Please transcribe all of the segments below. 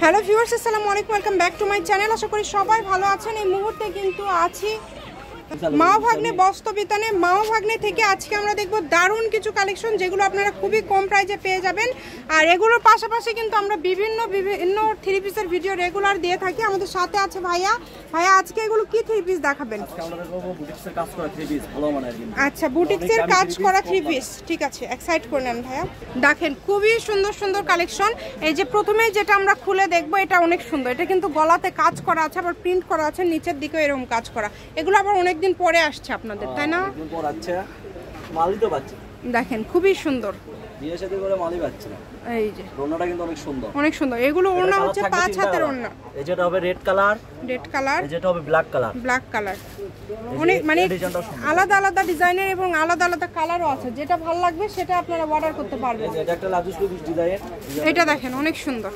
Hello viewers, আসসালামু আলাইকুম, welcome back to my channel. আশা করি সবাই ভালো আছেন। এই মুহূর্তে কিন্তু আছি মা ভাগ্নে বস্ত্রবিতানে। মা ভাগ্নে থেকে আজকে আমরা দেখব দারুণ কিছু কালেকশন, যেগুলো আপনারা খুবই কম প্রাইসে পেয়ে যাবেন। আর এগুলোর পাশাপাশি কিন্তু আমরা বিভিন্ন থ্রি পিসের ভিডিও রেগুলার দিয়ে থাকি। আমাদের সাথে আছে ভাইয়া। ভাইয়া, আজকে এগুলো কি থ্রি পিস দেখাবেন? আচ্ছা, বুটিক্সের কাজ করা থ্রি পিস, ঠিক আছে, এক্সাইট করে নেন ভাইয়া। দেখেন খুবই সুন্দর সুন্দর কালেকশন। এই যে প্রথমেই যেটা আমরা খুলে দেখবো, এটা অনেক সুন্দর। এটা কিন্তু গলাতে কাজ করা আছে, আবার প্রিন্ট করা আছে, নিচের দিকেও এরকম কাজ করা। এগুলো আবার অনেকদিন পরে আসছে আপনাদের, তাই না? দেখেন খুবই সুন্দর। এই যে ওড়নাটা কিন্তু অনেক সুন্দর, অনেক সুন্দর। এগুলো ওড়না হচ্ছে 5 হাতের ওড়না। যেটা হবে রেড কালার, যেটা হবে ব্ল্যাক কালার। অনেক মানে আলাদা আলাদা ডিজাইনের এবং আলাদা আলাদা কালারও আছে। যেটা ভালো লাগবে সেটা আপনারা অর্ডার করতে পারবেন। এটা একটা লাজুস ডিজাইন। এটা দেখেন অনেক সুন্দর।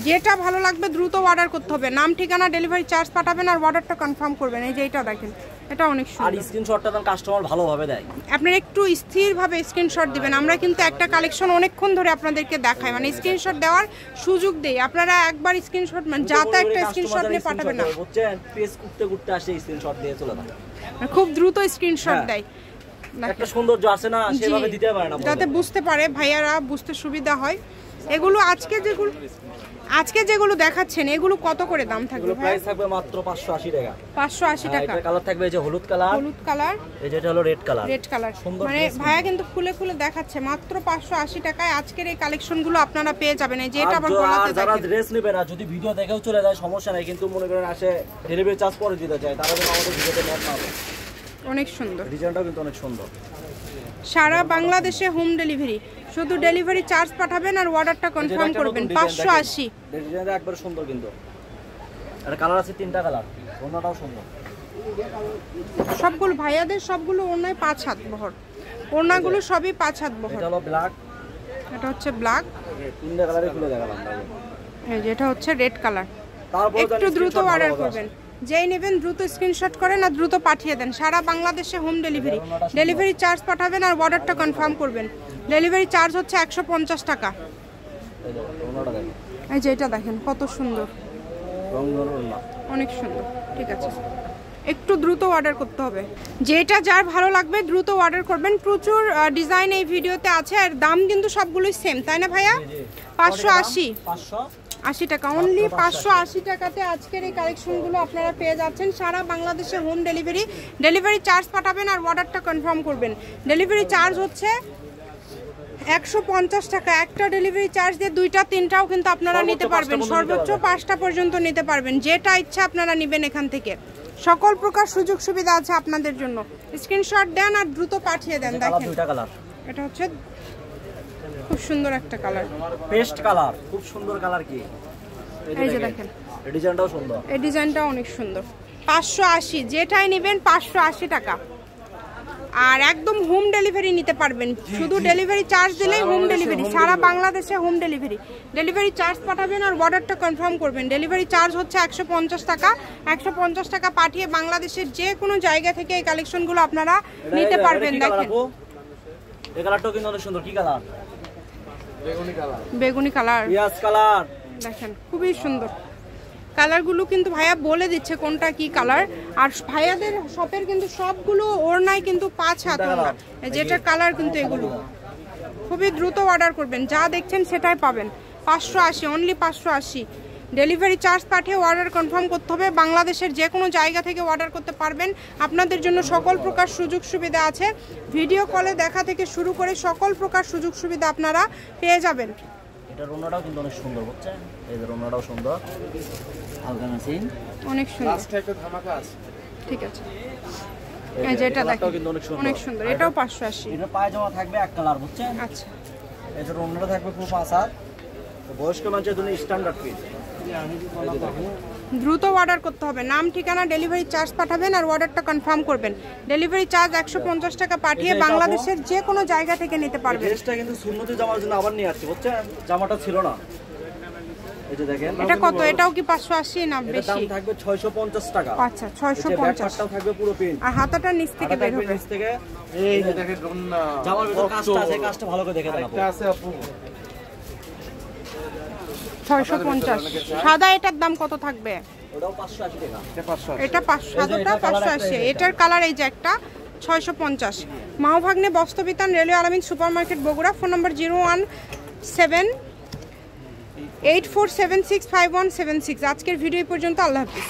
যেটা ভালো লাগবে দ্রুত অর্ডার করতে হবে। নাম, ঠিকানা, ডেলিভারি চার্জ পাঠাবেন আর অর্ডারটা কনফার্ম করবেন। এই যে এটা দেখেন, এটা অনেক সুন্দর। আর স্ক্রিনশটটা দেন, কাস্টমার ভালোভাবে দেয়। আপনারা একটু স্থিরভাবে স্ক্রিনশট দিবেন। আমরা কিন্তু একটা কালেকশন অনেকক্ষণ ধরে আপনাদেরকে দেখাই, মানে স্ক্রিনশট দেওয়ার সুযোগ দেই। আপনারা একবার স্ক্রিনশট মানে যাতে একটা স্ক্রিনশট নিয়ে পাঠাবেন না, বুঝছেন? পেজ করতে আসে স্ক্রিনশট দিয়ে চলে যায়, খুব দ্রুত স্ক্রিনশট দেয়। একটা সৌন্দর্য আছে না, সেভাবে দিতে পারে না, যাতে বুঝতে পারে, ভাইয়ারা বুঝতে সুবিধা হয়। এগুলো আজকে যেগুলো দেখাচ্ছেন, এগুলো কত করে দাম থাকবে? প্রাইস থাকবে মাত্র 580 টাকা। 580 টাকা। এটা কালার থাকবে এই যে হলুদ কালার, এই যেটা হলো রেড কালার। মানে ভাইয়া কিন্তু খুলে খুলে দেখাচ্ছে মাত্র 580 টাকায় আজকের এই কালেকশনগুলো আপনারা পেয়ে যাবেন। এই যে এটা আবার গলাতে যারা ড্রেস নেবে না, যদি ভিডিও দেখেও চলে যায় সমস্যা নাই, কিন্তু মনে করেন আসে ডেলিভারি চার্জ পরে দিতে চায়, তারা যেন আমাদের ভিডিওতে নোট না হবে। অনেক সুন্দর ডিজাইনটাও কিন্তু অনেক সুন্দর। সারা বাংলাদেশে হোম ডেলিভারি, শুধু ডেলিভারি চার্জ পাঠাবেন আর অর্ডারটা কনফার্ম করবেন। 580। ডিজাইনটা একবার সুন্দর, কিন্তু আর কালার আছে 3টা কালার। ওড়নাটাও সুন্দর। সবগুলো ভাইয়াদের সবগুলো ওড়নায় 5 হাত বহর। ওড়নাগুলো সবই 5 হাত বহর। এটা হলো ব্ল্যাক, এটা হচ্ছে ব্ল্যাক। 3টা কালারে খুলে দেখালাম। এই যে এটা হচ্ছে রেড কালার। একটু দ্রুত অর্ডার করবেন। যেই নেবেন দ্রুত স্ক্রিনশট করেন আর দ্রুত পাঠিয়ে দেন। সারা বাংলাদেশে হোম ডেলিভারি। ডেলিভারি চার্জ পাঠাবেন আর অর্ডারটা কনফার্ম করবেন। ডেলিভারি চার্জ হচ্ছে 150 টাকা। এই যে এটা দেখেন কত সুন্দর, অনেক সুন্দর। ঠিক আছে, একটু দ্রুত অর্ডার করতে হবে। যেটা যার ভালো লাগবে দ্রুত অর্ডার করবেন। প্রচুর ডিজাইন এই ভিডিওতে আছে আর দাম কিন্তু সবগুলোই সেম, তাই না ভাইয়া? 580 টাকা, অনলি 580 টাকাতে আজকের এই কালেকশনগুলো আপনারা পেয়ে যাচ্ছেন। সারা বাংলাদেশে হোম ডেলিভারি। ডেলিভারি চার্জ পাঠাবেন আর অর্ডারটা কনফার্ম করবেন। ডেলিভারি চার্জ হচ্ছে 150 টাকা। একটা ডেলিভারি চার্জ দিয়ে 2টা 3টাও কিন্তু আপনারা নিতে পারবেন। সর্বোচ্চ 5টা পর্যন্ত নিতে পারবেন। যেটা ইচ্ছা আপনারা নেবেন এখান থেকে। সকল প্রকার সুযোগ সুবিধা আছে আপনাদের জন্য। স্ক্রিনশট দেন আর দ্রুত পাঠিয়ে দেন। দেখেন এটা হচ্ছে খুব সুন্দর একটা কালার, পেস্ট কালার, খুব সুন্দর কালার। কি এই যে দেখেন, এই ডিজাইনটাও সুন্দর। এই ডিজাইনটাও অনেক সুন্দর। 580, যেটাই নেবেন 580 টাকা। আর একদম হোম ডেলিভারি নিতে পারবেন। শুধু ডেলিভারি চার্জ দিলেই হোম ডেলিভারি। সারা বাংলাদেশে হোম ডেলিভারি। ডেলিভারি চার্জ পাঠাবেন আর অর্ডারটা কনফার্ম করবেন। ডেলিভারি চার্জ হচ্ছে 150 টাকা। 150 টাকা পাঠিয়ে বাংলাদেশের যে কোনো জায়গা থেকে এই কালেকশনগুলো আপনারা নিতে পারবেন। দেখেন এই কালারটাও কিন্তু অনেক সুন্দর। কি কালার? বেগুনি কালার, পিয়াজ কালার। দেখেন খুবই সুন্দর কালারগুলো, কিন্তু ভাইয়া বলে দিচ্ছে কোনটা কি কালার। আর ভাইয়াদের শপের কিন্তু সবগুলো ওড়নায় কিন্তু 5 হাত ওড়না। যেটা কালার কিন্তু এগুলো। খুবই দ্রুত অর্ডার করবেন, যা দেখছেন সেটাই পাবেন। 580, অনলি 580। ডেলিভারি চার্জ পাঠিয়ে অর্ডার কনফার্ম করতে হবে। বাংলাদেশের যে কোনো জায়গা থেকে অর্ডার করতে পারবেন। আপনাদের জন্য সকল প্রকার সুযোগ সুবিধা আছে। ভিডিও কলে দেখা থেকে শুরু করে সকল প্রকার সুযোগ সুবিধা আপনারা পেয়ে যাবেন। এটা রোনাটাও কিন্তু অনেক সুন্দর, বুঝছেন? এই যে রোনাটাও সুন্দর, হালকা মেশিন, অনেক সুন্দর। ঠিক আছে, এই যে এটা দেখেন অনেক সুন্দর। এটাও 580। এটা পায়জামা থাকবে এক কালার, বুঝছেন? আচ্ছা, এই যে রোনাটা থাকবে খুব আসার বয়স্ক মানুষের জন্য স্ট্যান্ডার্ড পিস। দ্রুত অর্ডার করতে হবে। নাম, ঠিকানা, ডেলিভারি চার্জ পাঠাবেন আর অর্ডারটা কনফার্ম করবেন। ডেলিভারি চার্জ 150 টাকা পাঠিয়ে বাংলাদেশের যে কোনো জায়গা থেকে নিতে পারবেন। ড্রেসটা কিন্তু সুন্নতি জামার জন্য আবার নিয়ে আসছে, বুঝছেন? জামাটা ছিল না। এই যে দেখেন, এটা কত? এটাও কি 580 না বেশি? দাম থাকবে 650 টাকা। আচ্ছা, 650। ব্যাকটাও থাকবে পুরো পিন আর হাতাটা নিচ থেকে বের হবে। নিচ থেকে এই যে দেখেন জামার ভিতর কাজটা আছে, কাজটা ভালো করে দেখে দেন। এটা আছে আপু 650। সাদা এটার দাম কত থাকবে? ওটাও 580 টাকা। এটা 500, সাদাটা 580। এটার কালার এই যে একটা 650। মাওভাগ্নে বস্ত্রবিতান, রেলওয়ে আলামিন সুপার মার্কেট, বগুড়া। ফোন নম্বর 01784765176। আজকের ভিডিও পর্যন্ত, আল্লাহ হাফিজ।